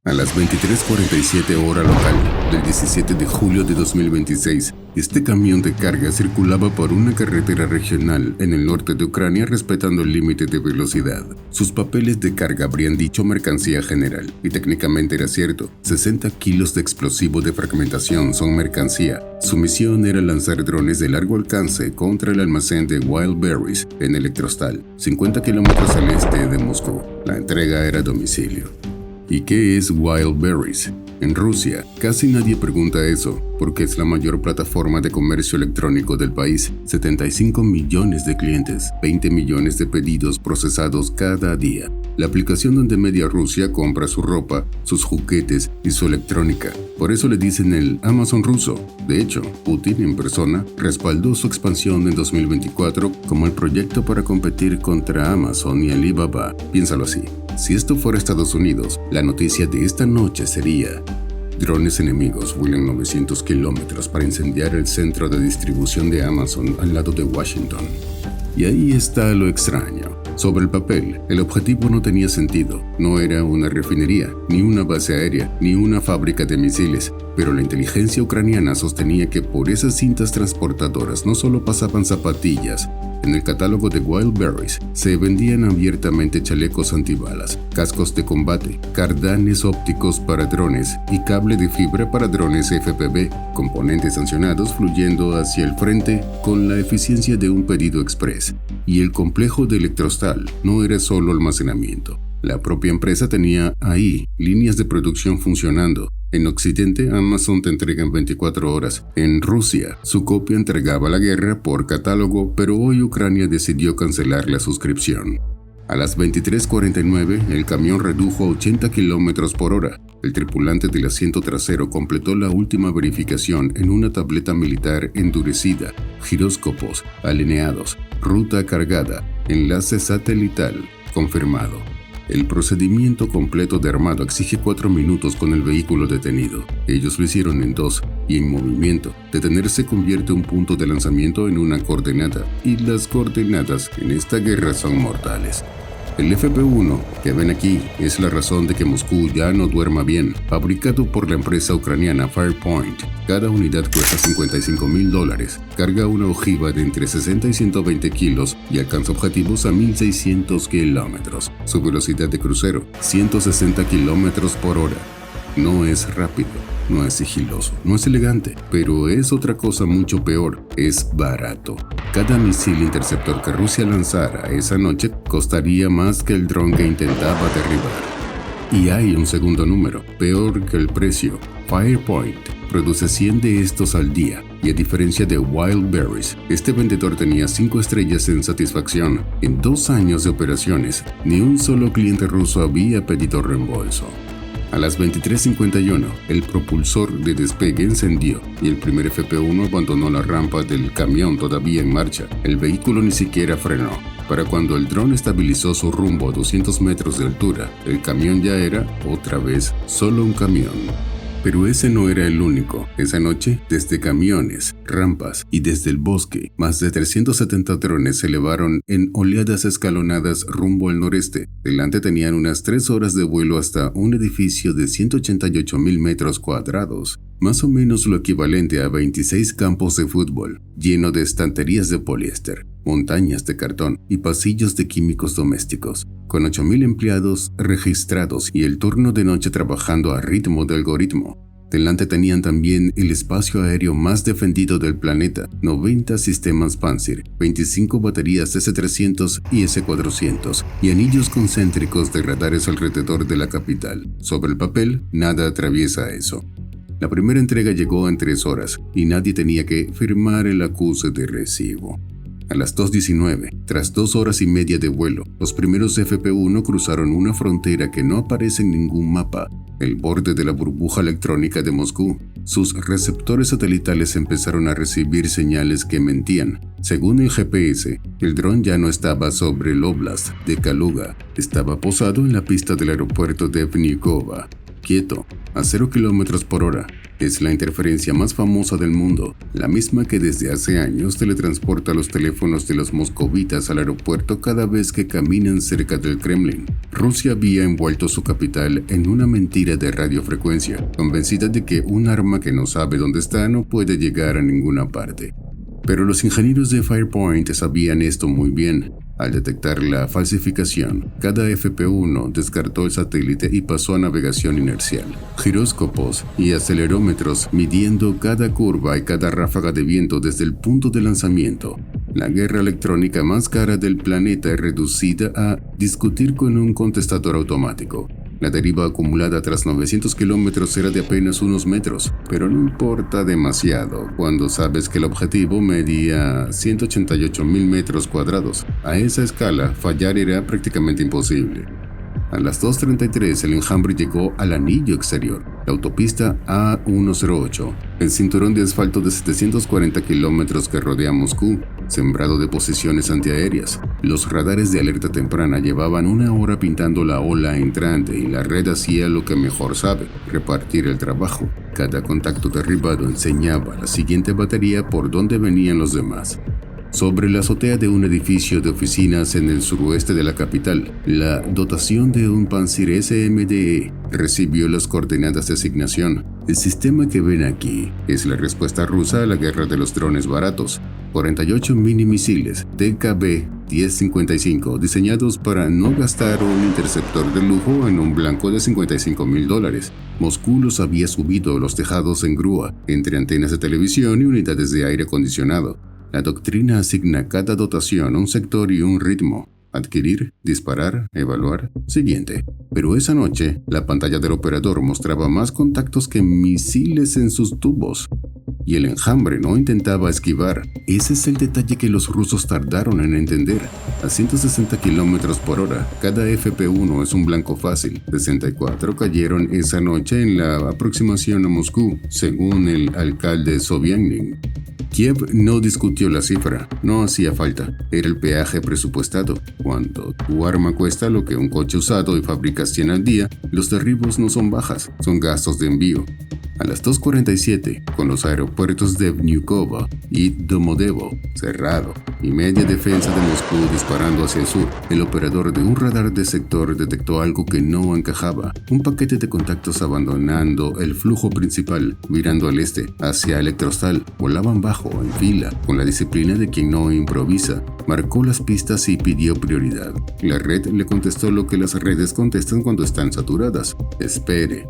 A las 23:47 hora local del 17 de julio de 2026, este camión de carga circulaba por una carretera regional en el norte de Ucrania respetando el límite de velocidad. Sus papeles de carga habrían dicho mercancía general, y técnicamente era cierto. 60 kilos de explosivo de fragmentación son mercancía. Su misión era lanzar drones de largo alcance contra el almacén de Wild Berries en Electrostal, 50 kilómetros al este de Moscú. La entrega era a domicilio. ¿Y qué es Wild Berries? En Rusia, casi nadie pregunta eso, porque es la mayor plataforma de comercio electrónico del país. 75 millones de clientes, 20 millones de pedidos procesados cada día. La aplicación donde media Rusia compra su ropa, sus juguetes y su electrónica. Por eso le dicen el Amazon ruso. De hecho, Putin en persona respaldó su expansión en 2024 como el proyecto para competir contra Amazon y Alibaba. Piénsalo así. Si esto fuera Estados Unidos, la noticia de esta noche sería: drones enemigos vuelan 900 kilómetros para incendiar el centro de distribución de Amazon al lado de Washington. Y ahí está lo extraño. Sobre el papel, el objetivo no tenía sentido. No era una refinería, ni una base aérea, ni una fábrica de misiles. Pero la inteligencia ucraniana sostenía que por esas cintas transportadoras no solo pasaban zapatillas. En el catálogo de Wild Berries se vendían abiertamente chalecos antibalas, cascos de combate, cardanes ópticos para drones y cable de fibra para drones FPV, componentes sancionados fluyendo hacia el frente con la eficiencia de un pedido express. Y el complejo de Electrostal no era solo almacenamiento. La propia empresa tenía ahí líneas de producción funcionando. En Occidente, Amazon te entrega en 24 horas. En Rusia, su copia entregaba la guerra por catálogo, pero hoy Ucrania decidió cancelar la suscripción. A las 23:49, el camión redujo a 80 km por hora. El tripulante del asiento trasero completó la última verificación en una tableta militar endurecida, giróscopos alineados, ruta cargada, enlace satelital confirmado. El procedimiento completo de armado exige 4 minutos con el vehículo detenido. Ellos lo hicieron en 2, y en movimiento. Detenerse convierte un punto de lanzamiento en una coordenada, y las coordenadas en esta guerra son mortales. El FP-1 que ven aquí es la razón de que Moscú ya no duerma bien. Fabricado por la empresa ucraniana Firepoint, cada unidad cuesta $55,000, carga una ojiva de entre 60 y 120 kilos y alcanza objetivos a 1.600 kilómetros. Su velocidad de crucero, 160 kilómetros por hora. No es rápido, no es sigiloso, no es elegante, pero es otra cosa mucho peor: es barato. Cada misil interceptor que Rusia lanzara esa noche costaría más que el dron que intentaba derribar. Y hay un segundo número, peor que el precio. Firepoint produce 100 de estos al día, y a diferencia de Wild Berries, este vendedor tenía 5 estrellas en satisfacción. En 2 años de operaciones, ni un solo cliente ruso había pedido reembolso. A las 23:51, el propulsor de despegue encendió y el primer FP-1 abandonó la rampa del camión todavía en marcha. El vehículo ni siquiera frenó. Para cuando el dron estabilizó su rumbo a 200 metros de altura, el camión ya era, otra vez, solo un camión. Pero ese no era el único. Esa noche, desde camiones, rampas y desde el bosque, más de 370 drones se elevaron en oleadas escalonadas rumbo al noreste. Delante tenían unas 3 horas de vuelo hasta un edificio de 188,000 metros cuadrados, más o menos lo equivalente a 26 campos de fútbol, lleno de estanterías de poliéster, montañas de cartón y pasillos de químicos domésticos, con 8,000 empleados registrados y el turno de noche trabajando a ritmo de algoritmo. Delante tenían también el espacio aéreo más defendido del planeta, 90 sistemas Pantsir, 25 baterías S-300 y S-400 y anillos concéntricos de radares alrededor de la capital. Sobre el papel, nada atraviesa eso. La primera entrega llegó en 3 horas y nadie tenía que firmar el acuse de recibo. A las 2:19, tras 2 horas y media de vuelo, los primeros FP-1 cruzaron una frontera que no aparece en ningún mapa, el borde de la burbuja electrónica de Moscú. Sus receptores satelitales empezaron a recibir señales que mentían. Según el GPS, el dron ya no estaba sobre el Oblast de Kaluga, estaba posado en la pista del aeropuerto de Vnukovo, quieto, a 0 km por hora. Es la interferencia más famosa del mundo, la misma que desde hace años teletransporta los teléfonos de los moscovitas al aeropuerto cada vez que caminan cerca del Kremlin. Rusia había envuelto su capital en una mentira de radiofrecuencia, convencida de que un arma que no sabe dónde está no puede llegar a ninguna parte. Pero los ingenieros de Firepoint sabían esto muy bien. Al detectar la falsificación, cada FP1 descartó el satélite y pasó a navegación inercial, giróscopos y acelerómetros midiendo cada curva y cada ráfaga de viento desde el punto de lanzamiento. La guerra electrónica más cara del planeta es reducida a discutir con un contestador automático. La deriva acumulada tras 900 kilómetros era de apenas unos metros, pero no importa demasiado cuando sabes que el objetivo medía 188.000 metros cuadrados. A esa escala, fallar era prácticamente imposible. A las 2:33 el enjambre llegó al anillo exterior, la autopista A108, el cinturón de asfalto de 740 kilómetros que rodea Moscú, sembrado de posiciones antiaéreas. Los radares de alerta temprana llevaban una hora pintando la ola entrante y la red hacía lo que mejor sabe, repartir el trabajo. Cada contacto derribado enseñaba a la siguiente batería por dónde venían los demás. Sobre la azotea de un edificio de oficinas en el suroeste de la capital, la dotación de un Pantsir SMDE recibió las coordenadas de asignación. El sistema que ven aquí es la respuesta rusa a la guerra de los drones baratos. 48 mini misiles TKB-1055 diseñados para no gastar un interceptor de lujo en un blanco de $55.000. Moscú los había subido los tejados en grúa, entre antenas de televisión y unidades de aire acondicionado. La doctrina asigna a cada dotación un sector y un ritmo. Adquirir, disparar, evaluar, siguiente. Pero esa noche, la pantalla del operador mostraba más contactos que misiles en sus tubos. Y el enjambre no intentaba esquivar. Ese es el detalle que los rusos tardaron en entender. A 160 kilómetros por hora, cada FP1 es un blanco fácil. 64 cayeron esa noche en la aproximación a Moscú, según el alcalde Sobyanin. Kiev no discutió la cifra, no hacía falta, era el peaje presupuestado. Cuando tu arma cuesta lo que un coche usado y fabricas 100 al día, los derribos no son bajas, son gastos de envío. A las 2:47, con los aeropuertos de Vnukovo y Domodedovo cerrado y media defensa de Moscú disparando hacia el sur, el operador de un radar de sector detectó algo que no encajaba. Un paquete de contactos abandonando el flujo principal, mirando al este, hacia Electrostal, volaban bajo, en fila, con la disciplina de quien no improvisa. Marcó las pistas y pidió prioridad. La red le contestó lo que las redes contestan cuando están saturadas: espere.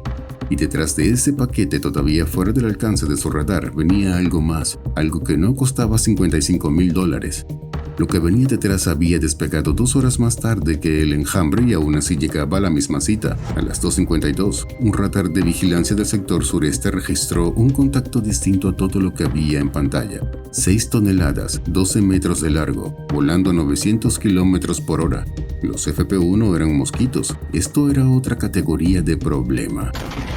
Y detrás de ese paquete, todavía fuera del alcance de su radar, venía algo más, algo que no costaba $55.000. Lo que venía detrás había despegado 2 horas más tarde que el enjambre y aún así llegaba a la misma cita. A las 2:52, un radar de vigilancia del sector sureste registró un contacto distinto a todo lo que había en pantalla. 6 toneladas, 12 metros de largo, volando a 900 kilómetros por hora. Los FP1 eran mosquitos. Esto era otra categoría de problema.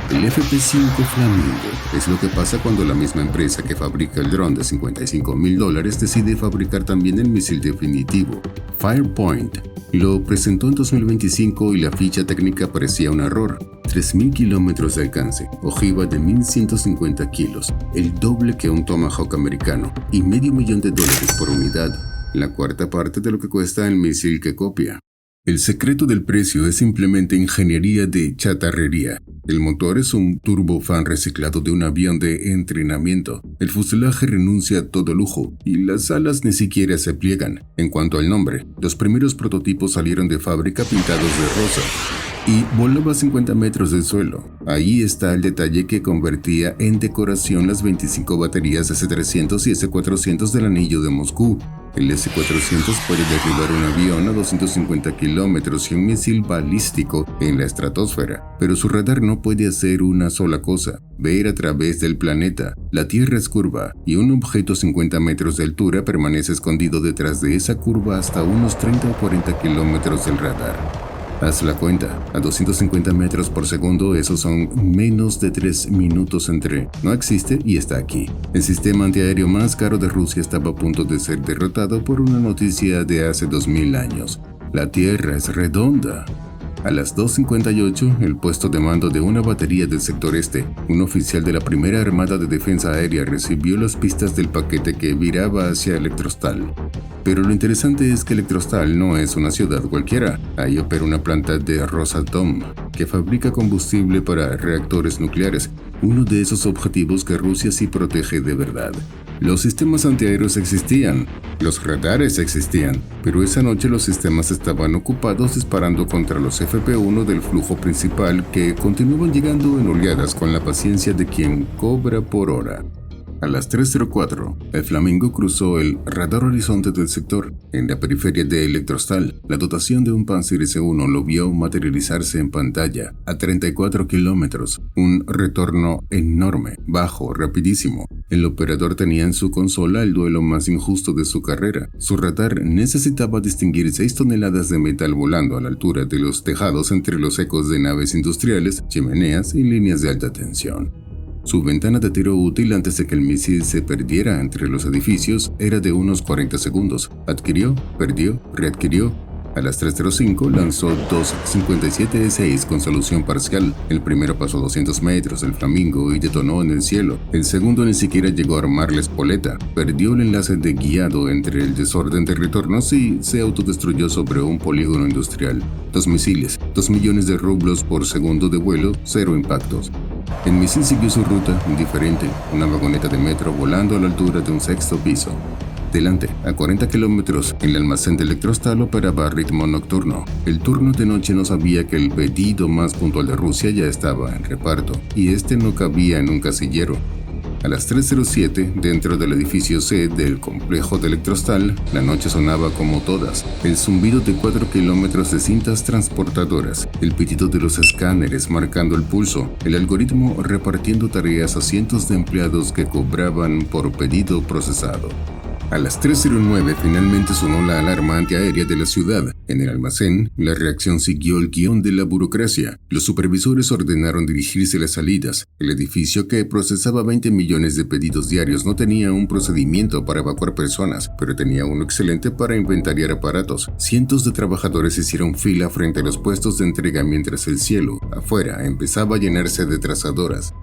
El FP5 Flamingo es lo que pasa cuando la misma empresa que fabrica el dron de $55.000 decide fabricar también el misil definitivo. Firepoint lo presentó en 2025 y la ficha técnica parecía un error. 3.000 kilómetros de alcance, ojiva de 1.150 kilos, el doble que un Tomahawk americano, y $500,000 por unidad, la cuarta parte de lo que cuesta el misil que copia. El secreto del precio es simplemente ingeniería de chatarrería. El motor es un turbofan reciclado de un avión de entrenamiento. El fuselaje renuncia a todo lujo y las alas ni siquiera se pliegan. En cuanto al nombre, los primeros prototipos salieron de fábrica pintados de rosa y volaba a 50 metros del suelo. Ahí está el detalle que convertía en decoración las 25 baterías S-300 y S-400 del anillo de Moscú. El S-400 puede derribar un avión a 250 kilómetros y un misil balístico en la estratosfera, pero su radar no puede hacer una sola cosa: ver a través del planeta. La Tierra es curva y un objeto a 50 metros de altura permanece escondido detrás de esa curva hasta unos 30 o 40 kilómetros del radar. Haz la cuenta, a 250 metros por segundo esos son menos de 3 minutos entre no existe y está aquí. El sistema antiaéreo más caro de Rusia estaba a punto de ser derrotado por una noticia de hace 2000 años. La Tierra es redonda. A las 2:58, el puesto de mando de una batería del sector este, un oficial de la Primera Armada de Defensa Aérea recibió las pistas del paquete que viraba hacia Electrostal. Pero lo interesante es que Electrostal no es una ciudad cualquiera. Ahí opera una planta de Rosatom, que fabrica combustible para reactores nucleares, uno de esos objetivos que Rusia sí protege de verdad. Los sistemas antiaéreos existían, los radares existían, pero esa noche los sistemas estaban ocupados disparando contra los FP-1 del flujo principal que continuaban llegando en oleadas con la paciencia de quien cobra por hora. A las 3:04, el Flamingo cruzó el radar horizonte del sector. En la periferia de Electrostal, la dotación de un Panzer S-1 lo vio materializarse en pantalla a 34 kilómetros. Un retorno enorme, bajo, rapidísimo. El operador tenía en su consola el duelo más injusto de su carrera. Su radar necesitaba distinguir 6 toneladas de metal volando a la altura de los tejados entre los ecos de naves industriales, chimeneas y líneas de alta tensión. Su ventana de tiro útil antes de que el misil se perdiera entre los edificios era de unos 40 segundos. Adquirió, perdió, readquirió. A las 3:05 lanzó dos 57-6 con solución parcial. El primero pasó 200 metros del Flamingo y detonó en el cielo. El segundo ni siquiera llegó a armar la espoleta. Perdió el enlace de guiado entre el desorden de retornos y se autodestruyó sobre un polígono industrial. 2 misiles, 2 millones de rublos por segundo de vuelo, 0 impactos. El misil siguió su ruta, indiferente, una vagoneta de metro volando a la altura de un 6º piso. Delante, a 40 kilómetros, el almacén de Electrostal operaba a ritmo nocturno. El turno de noche no sabía que el pedido más puntual de Rusia ya estaba en reparto, y este no cabía en un casillero. A las 3:07, dentro del edificio C del complejo de Electrostal, la noche sonaba como todas. El zumbido de 4 kilómetros de cintas transportadoras, el pitido de los escáneres marcando el pulso, el algoritmo repartiendo tareas a cientos de empleados que cobraban por pedido procesado. A las 3:09 finalmente sonó la alarma antiaérea de la ciudad. En el almacén, la reacción siguió el guión de la burocracia. Los supervisores ordenaron dirigirse a las salidas. El edificio, que procesaba 20 millones de pedidos diarios, no tenía un procedimiento para evacuar personas, pero tenía uno excelente para inventariar aparatos. Cientos de trabajadores hicieron fila frente a los puestos de entrega mientras el cielo, afuera, empezaba a llenarse de trazadoras.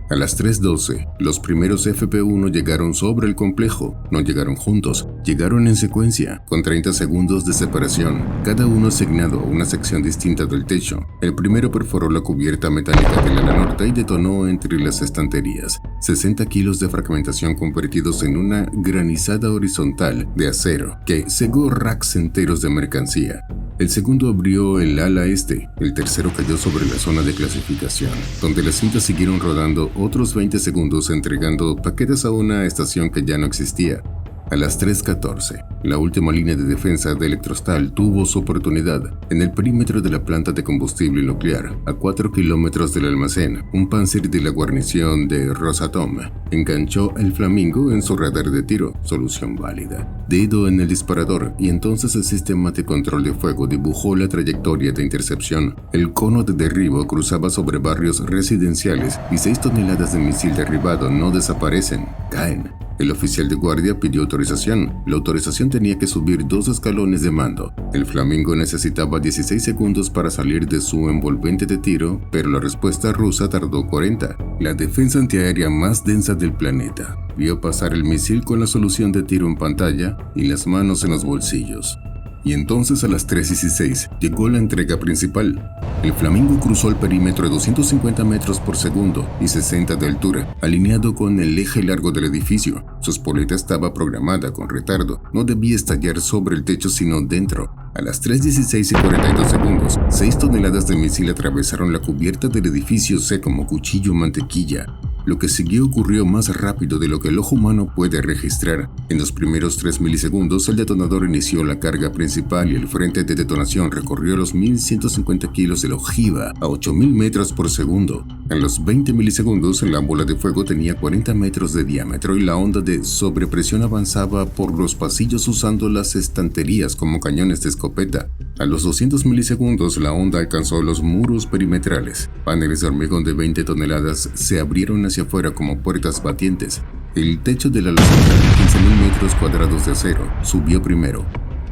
A las 3:12, los primeros FP-1 llegaron sobre el complejo. No llegaron juntos, llegaron en secuencia, con 30 segundos de separación, cada uno asignado a una sección distinta del techo. El primero perforó la cubierta metálica del ala norte y detonó entre las estanterías. 60 kilos de fragmentación convertidos en una granizada horizontal de acero que cegó racks enteros de mercancía. El segundo abrió el ala este, el tercero cayó sobre la zona de clasificación, donde las cintas siguieron rodando otros 20 segundos entregando paquetes a una estación que ya no existía. A las 3:14, la última línea de defensa de Electrostal tuvo su oportunidad. En el perímetro de la planta de combustible nuclear, a 4 kilómetros del almacén, un Panzer de la guarnición de Rosatom enganchó el Flamingo en su radar de tiro, solución válida. Dedo en el disparador y entonces el sistema de control de fuego dibujó la trayectoria de intercepción. El cono de derribo cruzaba sobre barrios residenciales y 6 toneladas de misil derribado no desaparecen, caen. El oficial de guardia pidió autorización. La autorización tenía que subir 2 escalones de mando. El Flamingo necesitaba 16 segundos para salir de su envolvente de tiro, pero la respuesta rusa tardó 40. La defensa antiaérea más densa del planeta vio pasar el misil con la solución de tiro en pantalla y las manos en los bolsillos. Y entonces a las 3:16 llegó la entrega principal. El Flamingo cruzó el perímetro de 250 metros por segundo y 60 de altura, alineado con el eje largo del edificio. Su espoleta estaba programada con retardo, no debía estallar sobre el techo sino dentro. A las 3:16 y 42 segundos, 6 toneladas de misil atravesaron la cubierta del edificio C como cuchillo mantequilla. Lo que siguió ocurrió más rápido de lo que el ojo humano puede registrar. En los primeros 3 milisegundos, el detonador inició la carga principal y el frente de detonación recorrió los 1150 kilos de la ojiva a 8000 metros por segundo. En los 20 milisegundos, la bola de fuego tenía 40 metros de diámetro y la onda de sobrepresión avanzaba por los pasillos usando las estanterías como cañones de escopeta. A los 200 milisegundos, la onda alcanzó los muros perimetrales. Paneles de hormigón de 20 toneladas se abrieron hacia afuera como puertas batientes. El techo de la loseta de 15.000 metros cuadrados de acero subió primero.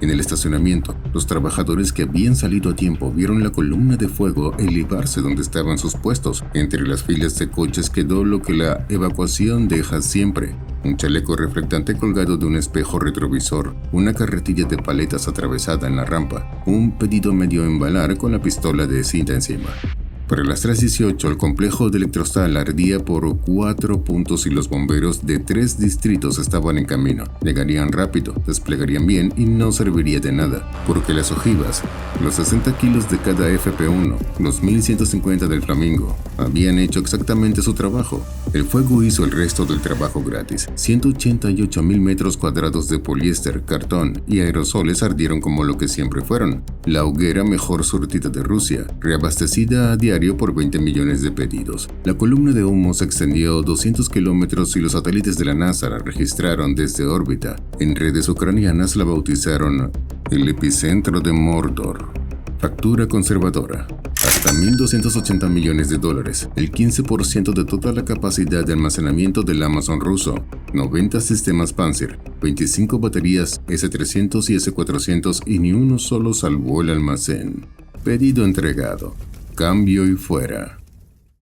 En el estacionamiento, los trabajadores que habían salido a tiempo vieron la columna de fuego elevarse donde estaban sus puestos. Entre las filas de coches quedó lo que la evacuación deja siempre: un chaleco reflectante colgado de un espejo retrovisor, una carretilla de paletas atravesada en la rampa, un pedido medio embalar con la pistola de cinta encima. Para las 3:18, el complejo de Electrostal ardía por 4 puntos y los bomberos de 3 distritos estaban en camino. Llegarían rápido, desplegarían bien y no serviría de nada, porque las ojivas, los 60 kilos de cada FP1, los 1150 del Flamingo, habían hecho exactamente su trabajo. El fuego hizo el resto del trabajo gratis. 188.000 metros cuadrados de poliéster, cartón y aerosoles ardieron como lo que siempre fueron: la hoguera mejor surtida de Rusia, reabastecida a diario por 20 millones de pedidos. La columna de humo se extendió 200 kilómetros y los satélites de la NASA la registraron desde órbita. En redes ucranianas la bautizaron el epicentro de Mordor. Factura conservadora: hasta $1.280 millones, el 15% de toda la capacidad de almacenamiento del Amazon ruso, 90 sistemas Panzer, 25 baterías S-300 y S-400 y ni uno solo salvó el almacén. Pedido entregado. Cambio y fuera.